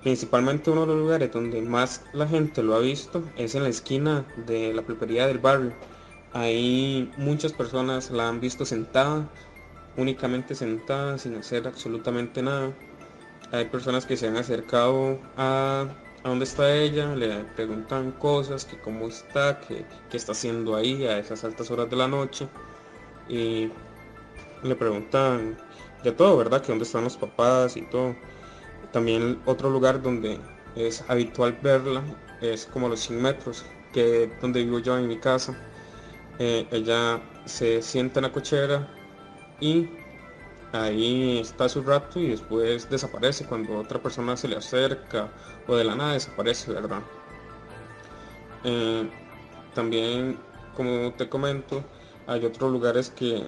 Principalmente uno de los lugares donde más la gente lo ha visto es en la esquina de la pulpería del barrio. Ahí muchas personas la han visto sentada, únicamente sentada, sin hacer absolutamente nada. Hay personas que se han acercado a dónde está ella, le preguntan cosas, que cómo está, que está haciendo ahí a esas altas horas de la noche. Y le preguntan de todo, ¿verdad? Que dónde están los papás y todo. También otro lugar donde es habitual verla es como a los 100 metros que es donde vivo yo en mi casa. Ella se sienta en la cochera y ahí está su rato y después desaparece cuando otra persona se le acerca o de la nada desaparece, ¿verdad? Eh, También, como te comento, hay otros lugares que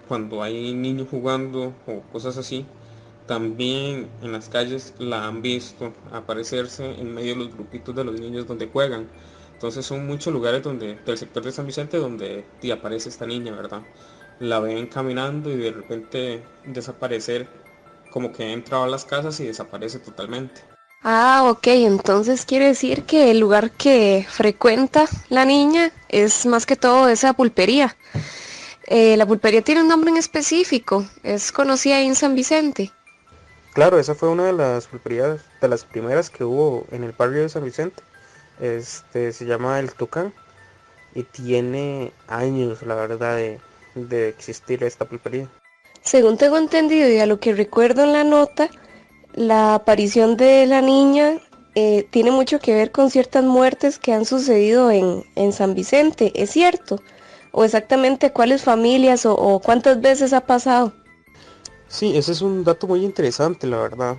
cuando hay niños jugando o cosas así, también en las calles la han visto aparecerse en medio de los grupitos de los niños donde juegan. Entonces son muchos lugares del sector de San Vicente donde aparece esta niña, ¿verdad? La ven caminando y de repente desaparecer, como que entra a las casas y desaparece totalmente. Ah, ok, entonces quiere decir que el lugar que frecuenta la niña es más que todo esa pulpería. La pulpería tiene un nombre en específico, es conocida ahí en San Vicente. Claro, esa fue una de las pulperías, de las primeras que hubo en el barrio de San Vicente. Se llama El Tucán y tiene años, la verdad, de existir esta pulpería. Según tengo entendido y a lo que recuerdo en la nota, la aparición de la niña tiene mucho que ver con ciertas muertes que han sucedido en San Vicente, ¿es cierto? ¿O exactamente cuáles familias o cuántas veces ha pasado? Sí, ese es un dato muy interesante, la verdad.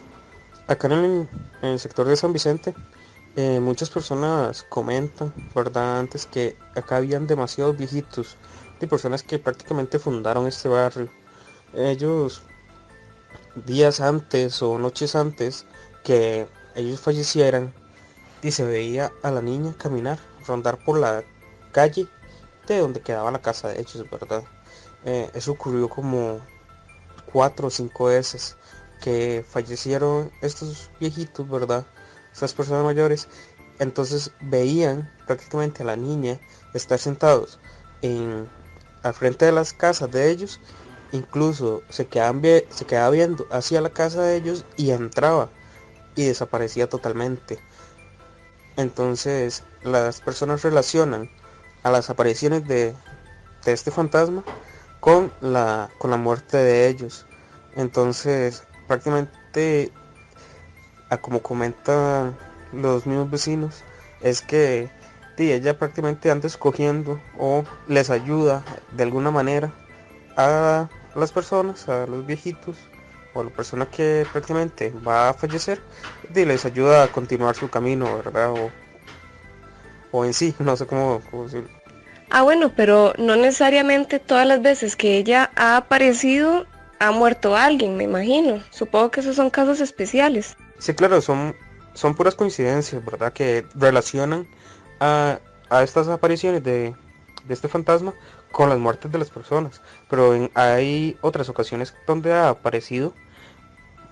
Acá en el sector de San Vicente, muchas personas comentan, ¿verdad? Antes que acá habían demasiados viejitos, de personas que prácticamente fundaron este barrio. Ellos, días antes o noches antes que ellos fallecieran, y se veía a la niña caminar, rondar por la calle de donde quedaba la casa de ellos, ¿verdad? Eso ocurrió como 4 o 5 veces que fallecieron estos viejitos, ¿verdad? Estas personas mayores. Entonces veían prácticamente a la niña estar sentados en, al frente de las casas de ellos. Incluso se quedaba viendo hacia la casa de ellos y entraba y desaparecía totalmente. Entonces las personas relacionan a las apariciones de este fantasma con la muerte de ellos. Entonces, prácticamente, a como comentan los mismos vecinos, es que ella prácticamente anda escogiendo o les ayuda de alguna manera a las personas, a los viejitos o a la persona que prácticamente va a fallecer, y les ayuda a continuar su camino, ¿verdad? O en sí, no sé cómo decirlo. Ah, bueno, pero no necesariamente todas las veces que ella ha aparecido ha muerto alguien, me imagino. Supongo que esos son casos especiales. Sí, claro, son puras coincidencias, ¿verdad? Que relacionan a, a estas apariciones de este fantasma con las muertes de las personas. Pero hay otras ocasiones donde ha aparecido.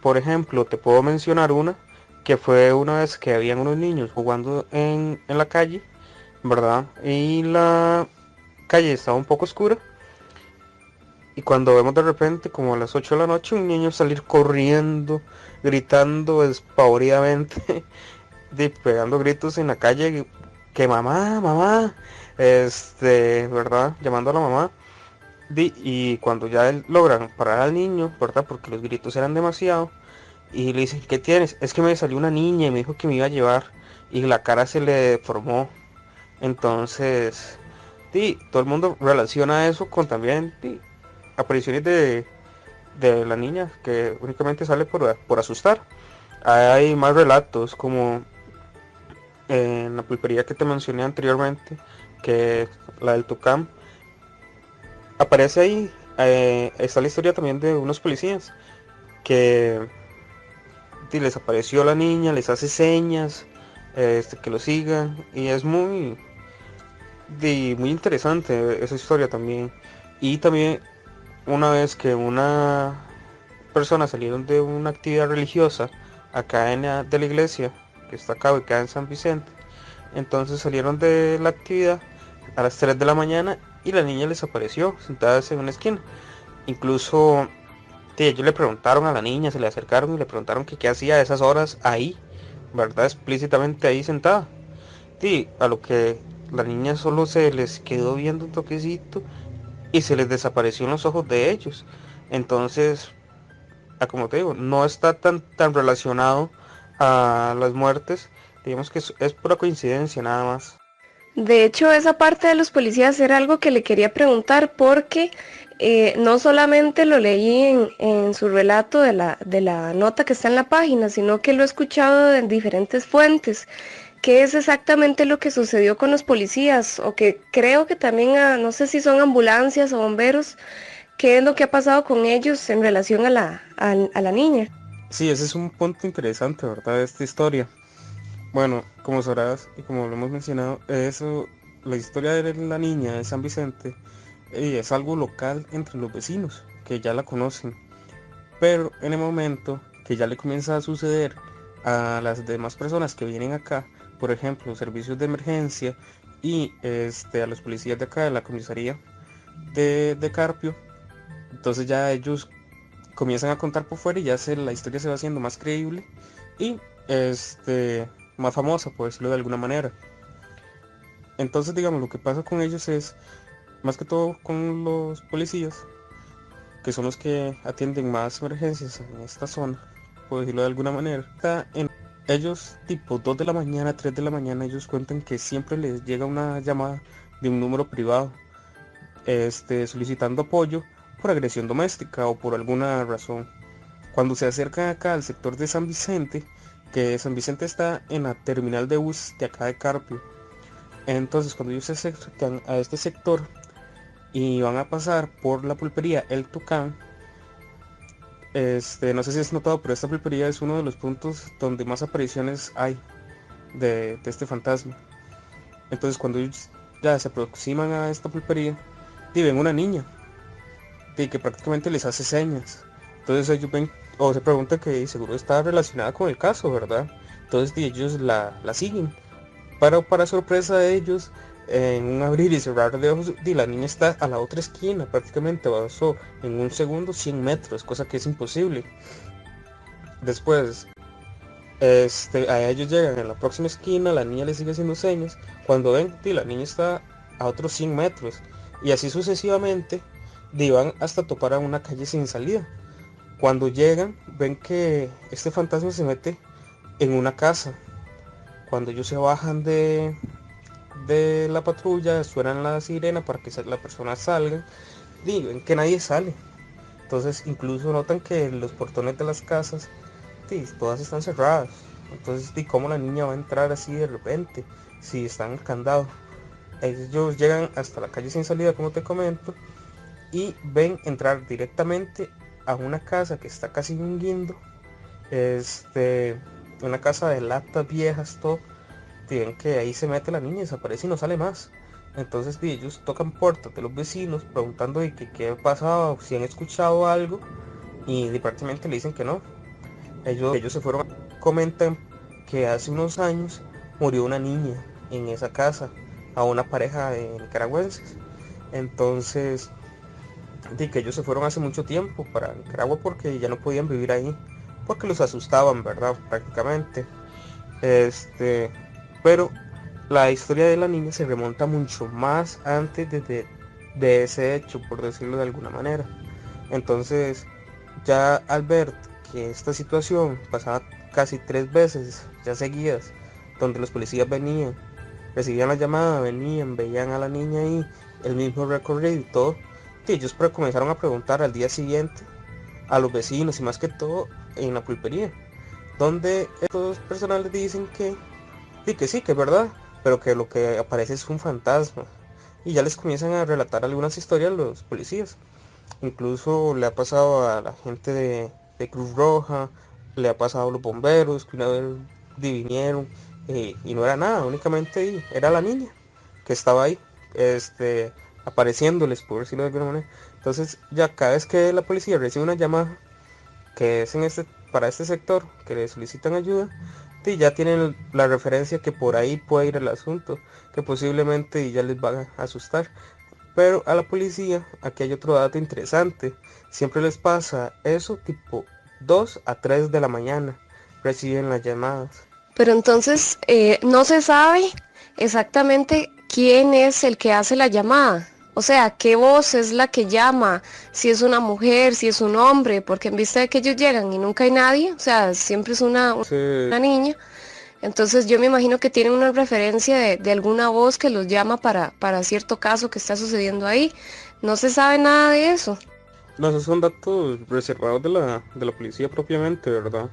Por ejemplo, te puedo mencionar una que fue una vez que habían unos niños jugando en la calle, ¿verdad? Y la calle estaba un poco oscura. Y cuando vemos de repente, como a las 8 de la noche, un niño salir corriendo, gritando despavoridamente, pegando gritos en la calle, que mamá, mamá, ¿verdad? Llamando a la mamá. Y cuando ya logran parar al niño, ¿verdad? Porque los gritos eran demasiado. Y le dicen, ¿qué tienes? Es que me salió una niña y me dijo que me iba a llevar. Y la cara se le deformó. Entonces, todo el mundo relaciona eso con también apariciones de la niña que únicamente sale por asustar. Hay más relatos como en la pulpería que te mencioné anteriormente, que la del Tucán. Aparece ahí, está la historia también de unos policías que les apareció la niña, les hace señas, que lo sigan, y es muy interesante esa historia también. Y también una vez que una persona salieron de una actividad religiosa acá de la iglesia que está acá ubicada en San Vicente, entonces salieron de la actividad a las 3 de la mañana y la niña les apareció sentada en una esquina. Incluso ellos le preguntaron a la niña, se le acercaron y le preguntaron que qué hacía a esas horas ahí, ¿verdad? Explícitamente ahí sentada. A lo que la niña solo se les quedó viendo un toquecito y se les desapareció en los ojos de ellos. Entonces, como te digo, no está tan relacionado a las muertes. Digamos que es pura coincidencia nada más. De hecho, esa parte de los policías era algo que le quería preguntar porque no solamente lo leí en su relato de la nota que está en la página, sino que lo he escuchado en diferentes fuentes. ¿Qué es exactamente lo que sucedió con los policías? O que creo que también, no sé si son ambulancias o bomberos, ¿qué es lo que ha pasado con ellos en relación a a la niña? Sí, ese es un punto interesante, ¿verdad? De esta historia. Bueno, como sabrás y como lo hemos mencionado, la historia de la niña de San Vicente es algo local entre los vecinos, que ya la conocen. Pero en el momento que ya le comienza a suceder a las demás personas que vienen acá, por ejemplo, servicios de emergencia y a los policías de acá de la comisaría de Carpio, entonces ya ellos comienzan a contar por fuera y la historia se va haciendo más creíble y más famosa, por decirlo de alguna manera. Entonces, digamos, lo que pasa con ellos es, más que todo con los policías, que son los que atienden más emergencias en esta zona, por decirlo de alguna manera. Ellos, tipo 2 de la mañana, 3 de la mañana, ellos cuentan que siempre les llega una llamada de un número privado, solicitando apoyo por agresión doméstica o por alguna razón. Cuando se acercan acá al sector de San Vicente, que San Vicente está en la terminal de bus de acá de Carpio, entonces cuando ellos se acercan a este sector y van a pasar por la pulpería El Tucán, no sé si has notado, pero esta pulpería es uno de los puntos donde más apariciones hay de este fantasma. Entonces cuando ellos ya se aproximan a esta pulpería, ven una niña que prácticamente les hace señas. Entonces ellos ven o se preguntan que seguro está relacionada con el caso, ¿verdad? Entonces ellos la siguen. Pero para sorpresa de ellos, en un abrir y cerrar de ojos, la niña está a la otra esquina, prácticamente pasó en un segundo 100 metros, cosa que es imposible. Después, a ellos llegan en la próxima esquina, la niña les sigue haciendo señas. Cuando ven, la niña está a otros 100 metros. Y así sucesivamente, van hasta topar a una calle sin salida. Cuando llegan, ven que este fantasma se mete en una casa. Cuando ellos se bajan de la patrulla, suenan la sirena para que la persona salga, ven que nadie sale. Entonces incluso notan que los portones de las casas, todas están cerradas. Entonces, ¿cómo la niña va a entrar así de repente si están candado? Ellos llegan hasta la calle sin salida, como te comento, y ven entrar directamente a una casa que está casi en un guindo, una casa de latas viejas, todo. Ven que ahí se mete la niña, desaparece y no sale más. Entonces ellos tocan puertas de los vecinos preguntando qué ha pasado, si han escuchado algo, y prácticamente le dicen que no. Ellos se fueron, comentan que hace unos años murió una niña en esa casa, a una pareja de nicaragüenses. Entonces, que ellos se fueron hace mucho tiempo para Nicaragua porque ya no podían vivir ahí, porque los asustaban, ¿verdad? Prácticamente. Pero la historia de la niña se remonta mucho más antes de ese hecho, por decirlo de alguna manera. Entonces, ya al ver que esta situación pasaba casi 3 veces ya seguidas, donde los policías venían, recibían la llamada, venían, veían a la niña ahí, el mismo recorrido y todo, ellos comenzaron a preguntar al día siguiente a los vecinos y más que todo en la pulpería, donde estos personales dicen que sí, que es verdad, pero que lo que aparece es un fantasma. Y ya les comienzan a relatar algunas historias a los policías. Incluso le ha pasado a la gente de Cruz Roja, le ha pasado a los bomberos, que una vez vinieron y no era nada, únicamente era la niña que estaba ahí, apareciéndoles, por decirlo de alguna manera. Entonces ya cada vez que la policía recibe una llamada que es para este sector, que le solicitan ayuda, ya tienen la referencia que por ahí puede ir el asunto, que posiblemente ya les va a asustar. Pero a la policía, aquí hay otro dato interesante, siempre les pasa eso tipo 2 a 3 de la mañana, reciben las llamadas. Pero entonces no se sabe exactamente quién es el que hace la llamada. O sea, qué voz es la que llama, si es una mujer, si es un hombre, porque en vista de que ellos llegan y nunca hay nadie, o sea, siempre es una niña. Entonces yo me imagino que tienen una referencia de alguna voz que los llama para cierto caso que está sucediendo ahí. No se sabe nada de eso. No, esos son datos reservados de la policía propiamente, ¿verdad?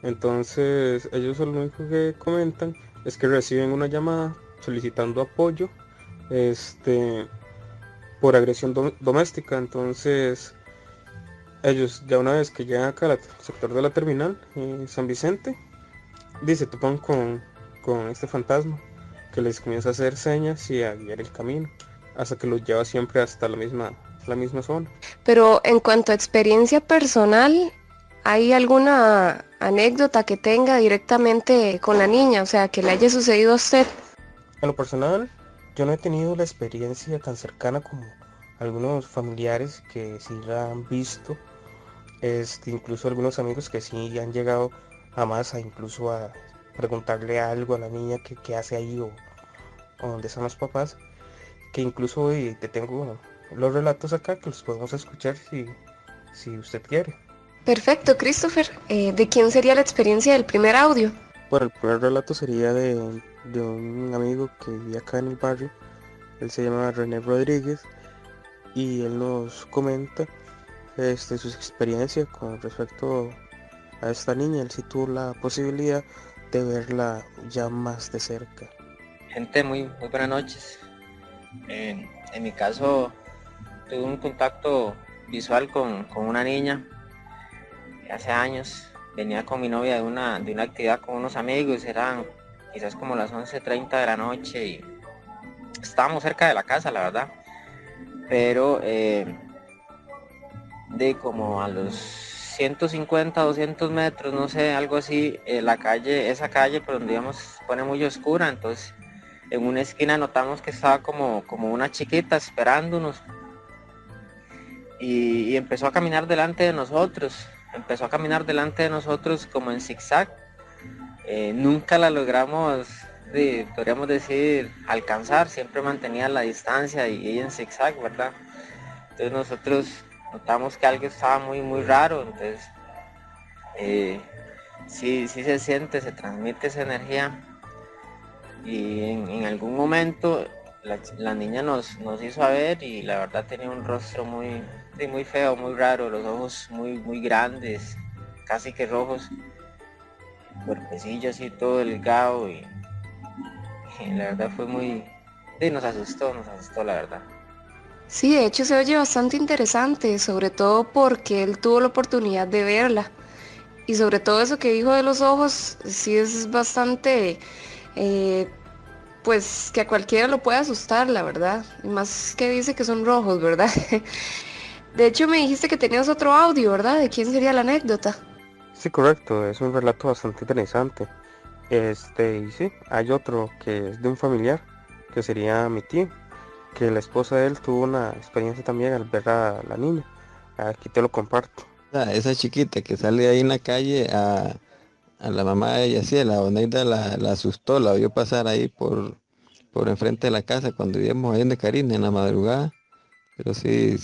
Entonces, ellos lo único que comentan es que reciben una llamada solicitando apoyo, este, por agresión doméstica. Entonces, ellos ya una vez que llegan acá al sector de la terminal, San Vicente, se topan con este fantasma que les comienza a hacer señas y a guiar el camino, hasta que los lleva siempre hasta la misma zona. Pero en cuanto a experiencia personal, ¿hay alguna anécdota que tenga directamente con la niña? O sea, que le haya sucedido a usted. En lo personal, yo no he tenido la experiencia tan cercana como algunos familiares que sí la han visto, incluso algunos amigos que sí han llegado a más, incluso a preguntarle algo a la niña que hace ahí o dónde están los papás, que incluso hoy te tengo los relatos acá que los podemos escuchar si usted quiere. Perfecto, Christopher. ¿De quién sería la experiencia del primer audio? Bueno, el primer relato sería de un amigo que vivía acá en el barrio. Él se llama René Rodríguez y él nos comenta sus experiencias con respecto a esta niña. Él sí tuvo la posibilidad de verla ya más de cerca. Gente, muy buenas noches. En mi caso, tuve un contacto visual con una niña hace años. Venía con mi novia de una actividad con unos amigos, eran quizás como las 11:30 de la noche y estábamos cerca de la casa, la verdad. Pero de como a los 150, 200 metros, no sé, algo así, esa calle por donde íbamos se pone muy oscura, entonces en una esquina notamos que estaba como una chiquita esperándonos y empezó a caminar delante de nosotros. Como en zigzag. Nunca la logramos, podríamos decir, alcanzar. Siempre mantenía la distancia y ella en zigzag, ¿verdad? Entonces nosotros notamos que algo estaba muy raro. Entonces sí se siente, se transmite esa energía. Y en algún momento la niña nos hizo ver y la verdad tenía un rostro muy feo, muy raro, los ojos muy grandes, casi que rojos, cuerpecillo así todo delgado y la verdad fue nos asustó la verdad. Sí, de hecho se oye bastante interesante, sobre todo porque él tuvo la oportunidad de verla. Y sobre todo eso que dijo de los ojos, sí es bastante, pues que a cualquiera lo puede asustar, la verdad. Más que dice que son rojos, ¿verdad? De hecho me dijiste que tenías otro audio, ¿verdad? ¿De quién sería la anécdota? Sí, correcto, es un relato bastante interesante. Y sí, hay otro que es de un familiar, que sería mi tío, que la esposa de él tuvo una experiencia también al ver a la niña. Aquí te lo comparto. Esa chiquita que sale ahí en la calle, a la mamá de ella, sí, a la Oneida la asustó, la vio pasar ahí por enfrente de la casa cuando vivíamos ahí en de Karina en la madrugada, pero sí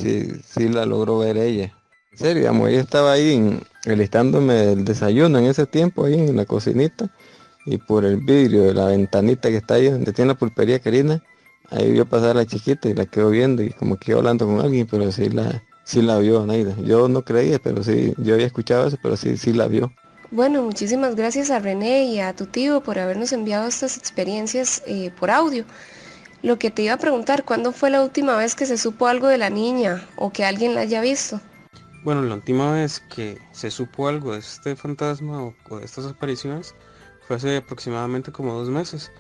la logró ver ella. En serio, digamos, ella estaba ahí alistándome el desayuno en ese tiempo ahí en la cocinita y por el vidrio de la ventanita que está ahí donde tiene la pulpería Karina, ahí vio pasar a la chiquita y la quedó viendo y como que iba hablando con alguien, pero sí la vio, Naida. Yo no creía, pero sí, yo había escuchado eso, pero sí la vio. Bueno, muchísimas gracias a René y a tu tío por habernos enviado estas experiencias por audio. Lo que te iba a preguntar, ¿cuándo fue la última vez que se supo algo de la niña o que alguien la haya visto? Bueno, la última vez que se supo algo de este fantasma o de estas apariciones fue hace aproximadamente como 2 meses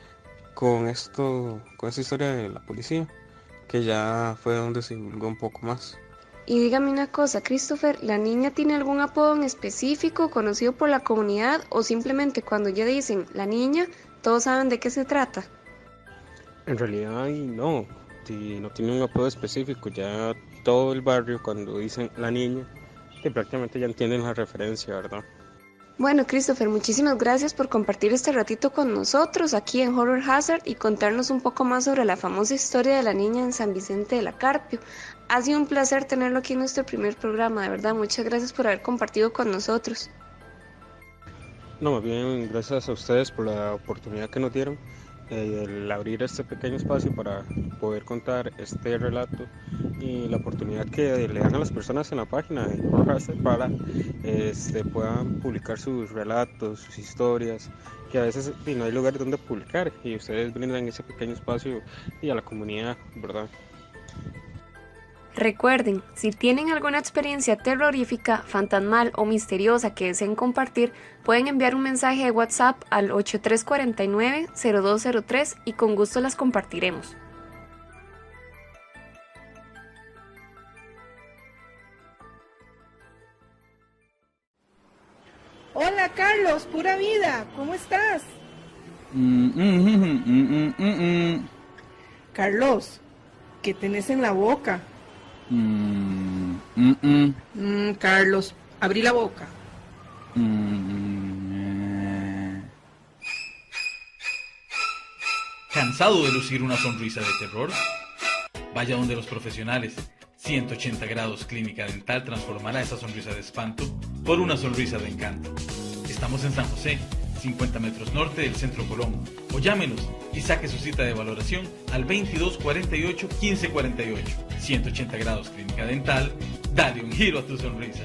con esta historia de la policía, que ya fue donde se divulgó un poco más. Y dígame una cosa, Christopher, ¿la niña tiene algún apodo en específico conocido por la comunidad o simplemente cuando ya dicen la niña, todos saben de qué se trata? En realidad no tiene un apodo específico, ya todo el barrio cuando dicen la niña, que prácticamente ya entienden la referencia, ¿verdad? Bueno, Christopher, muchísimas gracias por compartir este ratito con nosotros aquí en Horror Hazard y contarnos un poco más sobre la famosa historia de la niña en San Vicente de la Carpio. Ha sido un placer tenerlo aquí en nuestro primer programa, de verdad. Muchas gracias por haber compartido con nosotros. No, más bien gracias a ustedes por la oportunidad que nos dieron, el abrir este pequeño espacio para poder contar este relato y la oportunidad que le dan a las personas en la página de Horror para puedan publicar sus relatos, sus historias, que a veces no hay lugar donde publicar y ustedes brindan ese pequeño espacio y a la comunidad, ¿verdad? Recuerden, si tienen alguna experiencia terrorífica, fantasmal o misteriosa que deseen compartir, pueden enviar un mensaje de WhatsApp al 8349-0203 y con gusto las compartiremos. Hola Carlos, pura vida, ¿cómo estás? Carlos, ¿qué tenés en la boca? Carlos, abrí la boca. ¿Cansado de lucir una sonrisa de terror? Vaya donde los profesionales. 180 grados Clínica Dental transformará esa sonrisa de espanto por una sonrisa de encanto. Estamos en San José, 50 metros norte del Centro Colón. O llámenos y saque su cita de valoración al 2248 1548. 180 grados Clínica Dental, dale un giro a tu sonrisa.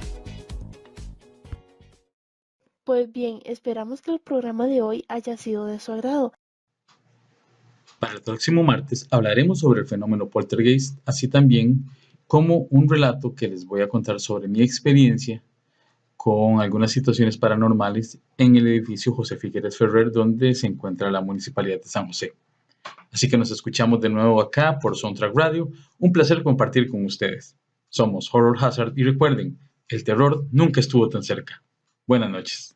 Pues bien, esperamos que el programa de hoy haya sido de su agrado. Para el próximo martes hablaremos sobre el fenómeno poltergeist, así también como un relato que les voy a contar sobre mi experiencia con algunas situaciones paranormales en el edificio José Figueres Ferrer, donde se encuentra la Municipalidad de San José. Así que nos escuchamos de nuevo acá por Soundtrack Radio. Un placer compartir con ustedes. Somos Horror Hazard y recuerden, el terror nunca estuvo tan cerca. Buenas noches.